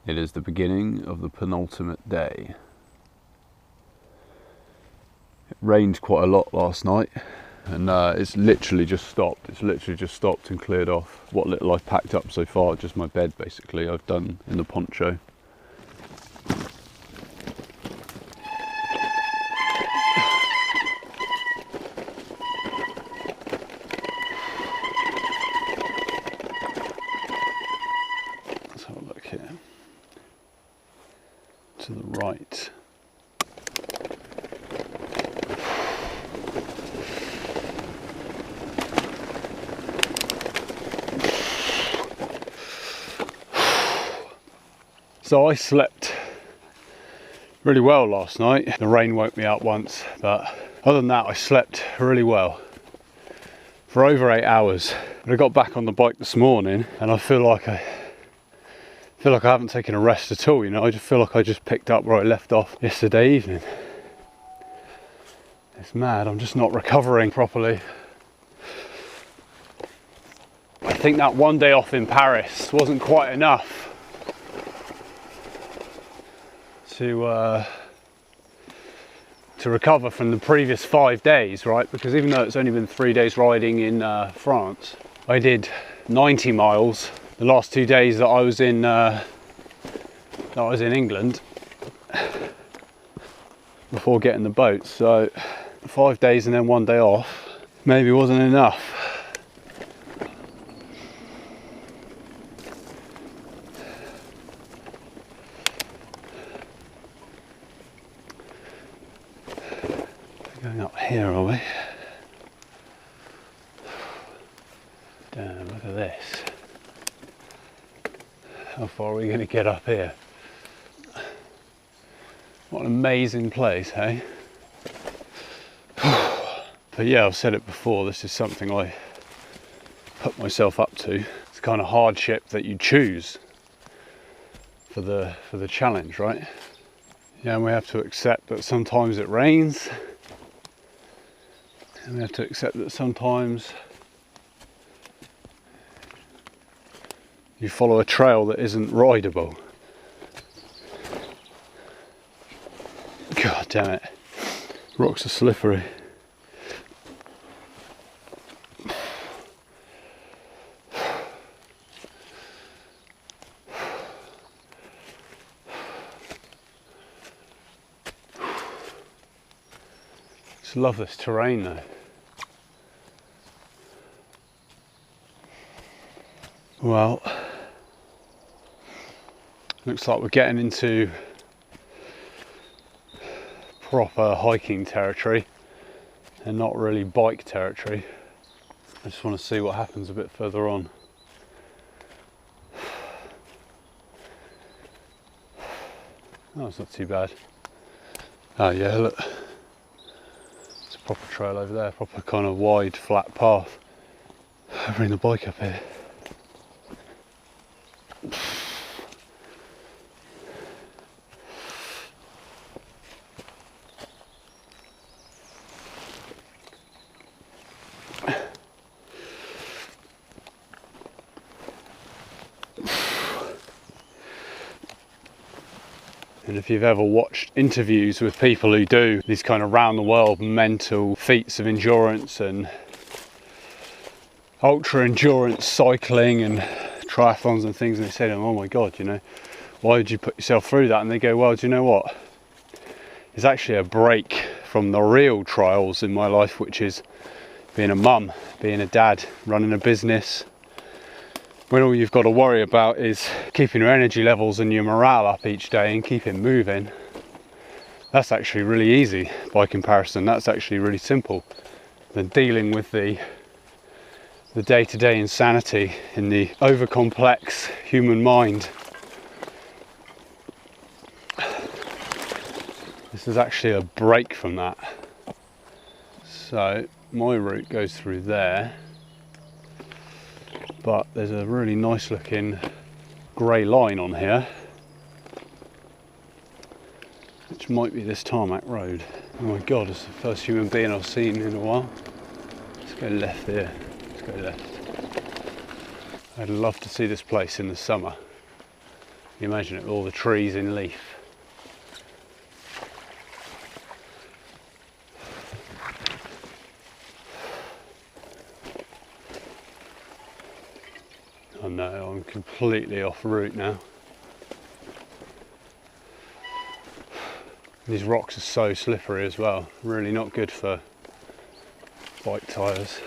It is the beginning of the penultimate day. It rained quite a lot last night, and it's literally just stopped. It's literally just stopped and cleared off what little I've packed up so far. Just my bed, basically, I've done in the poncho. Let's have a look here. To the right. So I slept really well last night. The rain woke me up once, but other than that I slept really well for over 8 hours. But I got back on the bike this morning and I feel like I haven't taken a rest at all, you know. I just feel like I just picked up where I left off yesterday evening. It's mad, I'm just not recovering properly. I think that one day off in Paris wasn't quite enough to recover from the previous 5 days, right? Because even though it's only been 3 days riding in France, I did 90 miles the last 2 days that I was in England before getting the boat. So 5 days and then 1 day off maybe wasn't enough. Going up here, are we? Damn, look at this. How far are we going to get up here? What an amazing place, hey? But yeah, I've said it before, this is something I put myself up to. It's the kind of hardship that you choose for the challenge, right? Yeah, and we have to accept that sometimes it rains. And we have to accept that sometimes you follow a trail that isn't rideable. God damn it. Rocks are slippery. Just love this terrain though. Well, looks like we're getting into proper hiking territory and not really bike territory. I just want to see what happens a bit further on. Oh, it's not too bad. Oh yeah, look. It's a proper trail over there, proper kind of wide, flat path. I'll bring the bike up here. And if you've ever watched interviews with people who do these kind of round the world mental feats of endurance and ultra endurance cycling and triathlons and things, and they say to them, oh my God, you know, why would you put yourself through that? And they go, well, do you know what? It's actually a break from the real trials in my life, which is being a mum, being a dad, running a business, when all you've got to worry about is keeping your energy levels and your morale up each day and keeping moving. That's actually really easy by comparison. That's actually really simple than dealing with the day-to-day insanity in the over-complex human mind. This is actually a break from that. So my route goes through there, but there's a really nice looking grey line on here, which might be this tarmac road. Oh my God, it's the first human being I've seen in a while. Let's go left here. Let's go left. I'd love to see this place in the summer. you imagine it with all the trees in leaf. Oh no, I'm completely off route now. These rocks are so slippery as well, really not good for bike tyres.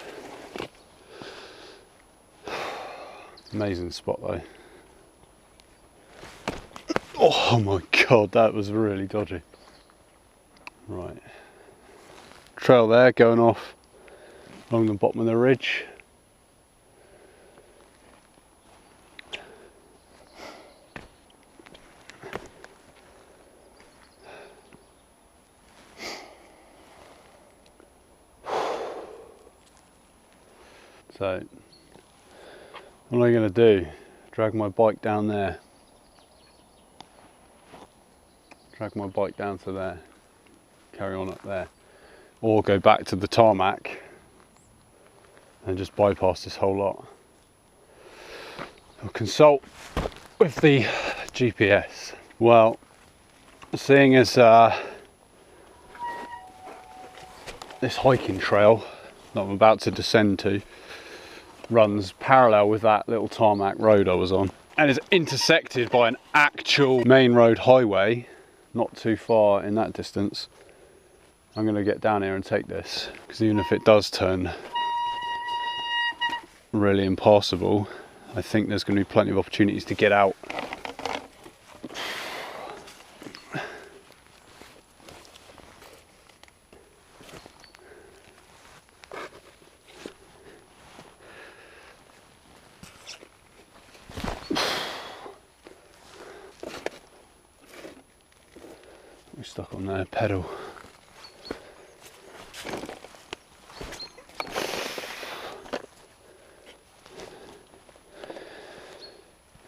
Amazing spot though. Oh my god, that was really dodgy. Right, trail there going off along the bottom of the ridge. So, what am I going to do? Drag my bike down there. Drag my bike down to there. Carry on up there. Or go back to the tarmac and just bypass this whole lot. I'll consult with the GPS. Well, seeing as this hiking trail that I'm about to descend to runs parallel with that little tarmac road I was on and is intersected by an actual main road highway not too far in that distance, I'm going to get down here and take this, because even if it does turn really impassable, I think there's going to be plenty of opportunities to get out. We're stuck on their pedal.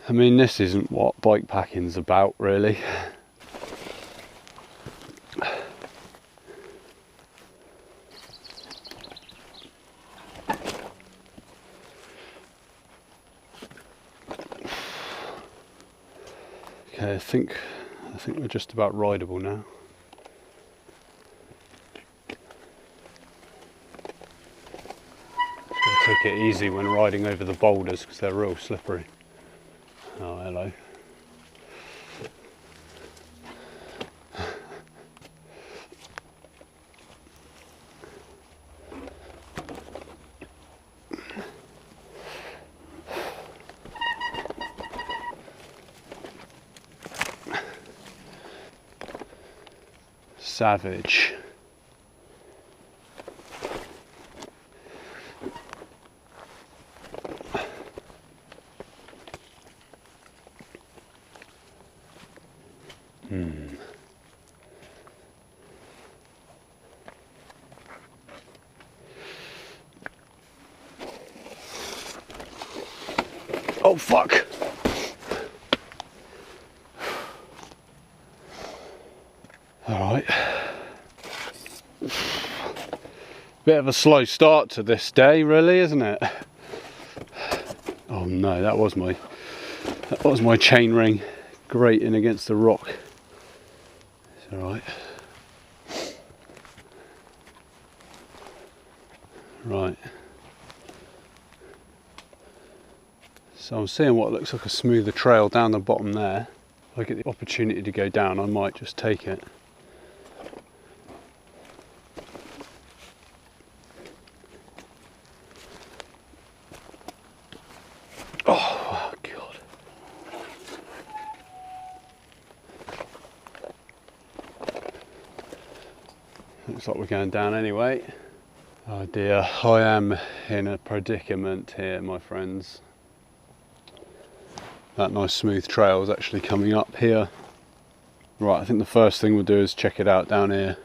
I mean, this isn't what bike packing's about, really. Okay, I think we're just about rideable now. Just gotta take it easy when riding over the boulders because they're real slippery. Oh, hello. Savage. Oh fuck. All right. Bit of a slow start to this day, really, isn't it? Oh no, that was my chain ring grating against the rock. It's all right. Right. So I'm seeing what looks like a smoother trail down the bottom there. If I get the opportunity to go down, I might just take it. Oh, God. Looks like we're going down anyway. Oh dear, I am in a predicament here, my friends. That nice smooth trail is actually coming up here. Right, I think the first thing we'll do is check it out down here.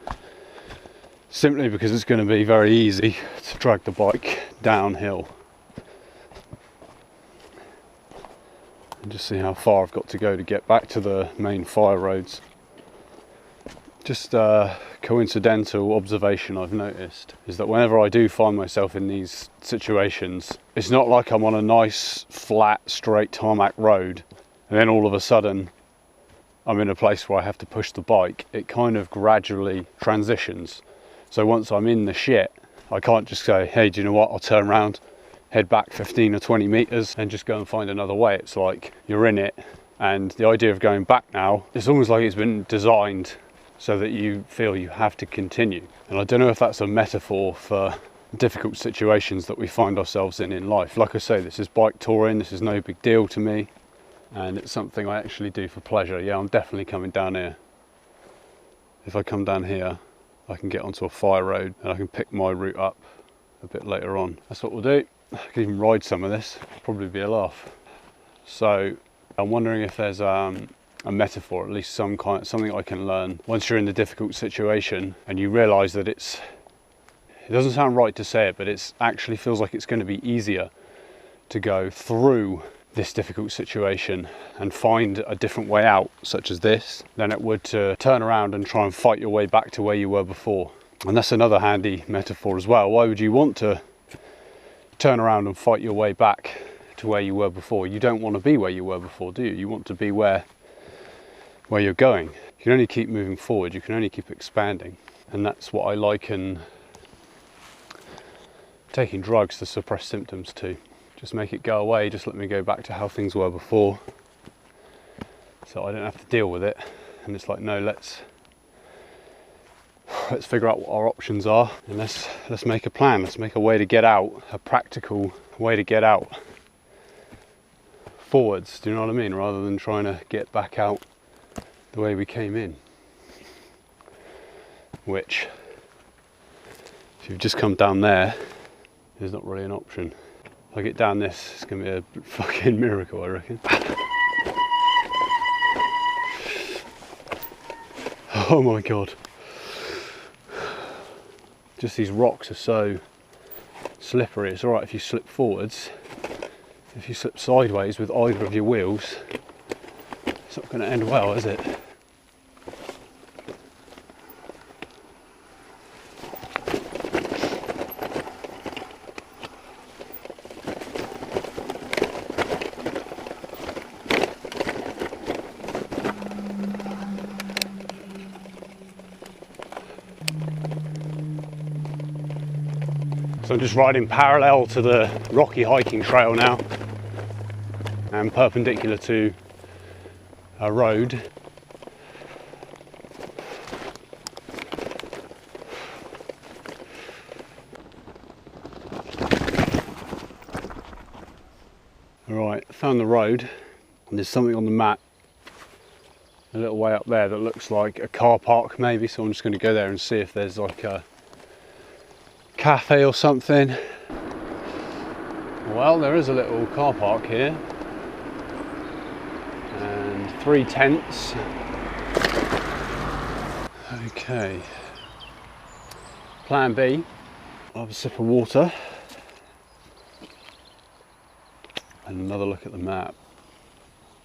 Simply because it's going to be very easy to drag the bike downhill. And just see how far I've got to go to get back to the main fire roads. Just a coincidental observation I've noticed is that whenever I do find myself in these situations, it's not like I'm on a nice, flat, straight tarmac road and then all of a sudden I'm in a place where I have to push the bike, it kind of gradually transitions. So once I'm in the shit, I can't just say, hey, do you know what, I'll turn around, head back 15 or 20 meters and just go and find another way. It's like you're in it, and the idea of going back now, it's almost like it's been designed so that you feel you have to continue. And I don't know if that's a metaphor for difficult situations that we find ourselves in life. Like I say, this is bike touring, this is no big deal to me, and it's something I actually do for pleasure. Yeah, I'm definitely coming down here. If I come down here, I can get onto a fire road and I can pick my route up a bit later on. That's what we'll do. I can even ride some of this, probably be a laugh. So I'm wondering if there's a metaphor, at least something I can learn once you're in the difficult situation and you realise that it doesn't sound right to say it, but it actually feels like it's going to be easier to go through this difficult situation and find a different way out, such as this, than it would to turn around and try and fight your way back to where you were before. And that's another handy metaphor as well. Why would you want to turn around and fight your way back to where you were before? You don't want to be where you were before, do you? You want to be where you're going. You can only keep moving forward, you can only keep expanding. And that's what I liken taking drugs to suppress symptoms to. Just make it go away, just let me go back to how things were before, so I don't have to deal with it. And it's like, no, let's figure out what our options are, and let's make a plan, let's make a way to get out, a practical way to get out forwards, do you know what I mean, rather than trying to get back out the way we came in, which, if you've just come down there, is not really an option. If I get down this, it's going to be a fucking miracle, I reckon. Oh my god. Just these rocks are so slippery. It's alright if you slip forwards. If you slip sideways with either of your wheels, it's not going to end well, is it? So I'm just riding parallel to the rocky hiking trail now and perpendicular to a road. Alright, found the road, and there's something on the map a little way up there that looks like a car park maybe, so I'm just going to go there and see if there's like a cafe or something. Well, there is a little car park here and 3 tents. Okay, plan B, I'll have a sip of water and another look at the map.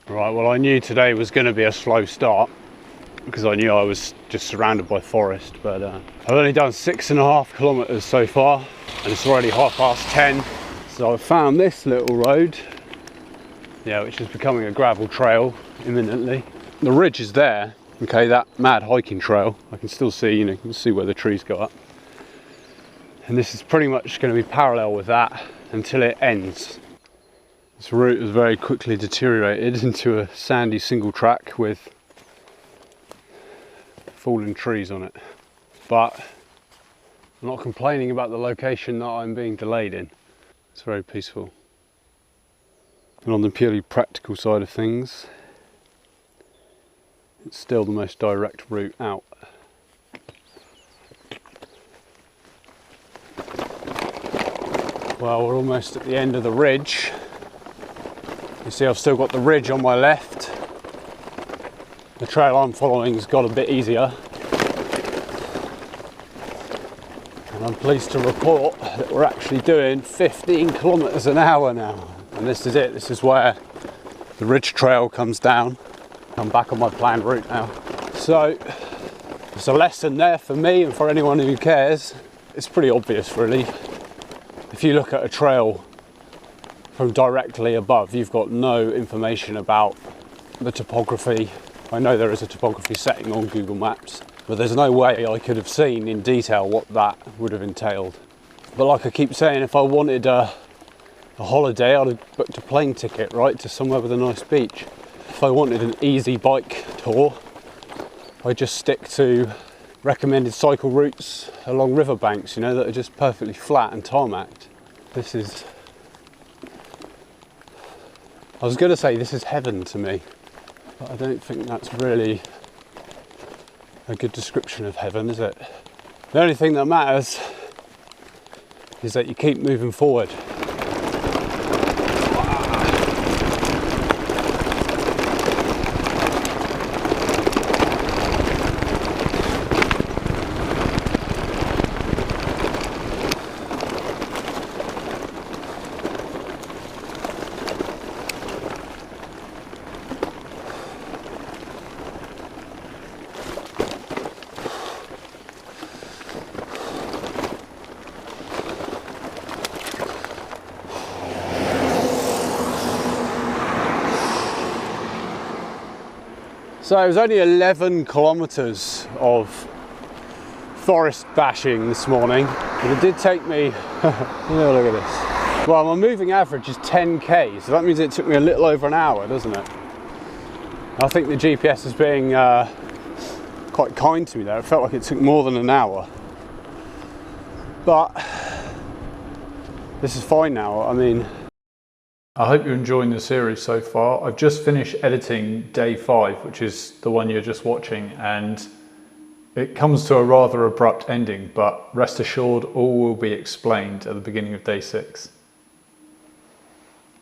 Right, well, I knew today was going to be a slow start because I knew I was just surrounded by forest, but I've only done 6.5 kilometers so far and it's already 10:30. So I've found this little road, yeah, which is becoming a gravel trail imminently. The ridge is there, okay, that mad hiking trail. I can still see, you can see where the trees go up. And this is pretty much going to be parallel with that until it ends. This route has very quickly deteriorated into a sandy single track with fallen trees on it. But I'm not complaining about the location that I'm being delayed in. It's very peaceful. And on the purely practical side of things, it's still the most direct route out. Well, we're almost at the end of the ridge. You see, I've still got the ridge on my left. The trail I'm following has got a bit easier. And I'm pleased to report that we're actually doing 15 kilometers an hour now. And this is it, this is where the ridge trail comes down. I'm back on my planned route now. So, there's a lesson there for me and for anyone who cares. It's pretty obvious, really. If you look at a trail from directly above, you've got no information about the topography, I know there is a topography setting on Google Maps, but there's no way I could have seen in detail what that would have entailed. But like I keep saying, if I wanted a holiday, I'd have booked a plane ticket, right, to somewhere with a nice beach. If I wanted an easy bike tour, I just stick to recommended cycle routes along riverbanks, you know, that are just perfectly flat and tarmacked. This is, I was going to say this is heaven to me, but I don't think that's really a good description of heaven, is it? The only thing that matters is that you keep moving forward. So it was only 11 kilometers of forest bashing this morning, but it did take me, look at this. Well, my moving average is 10k, so that means it took me a little over an hour, doesn't it? I think the GPS is being quite kind to me there. It felt like it took more than an hour. But this is fine now. I mean, I hope you're enjoying the series so far. I've just finished editing day 5, which is the one you're just watching, and it comes to a rather abrupt ending, but rest assured all will be explained at the beginning of day 6.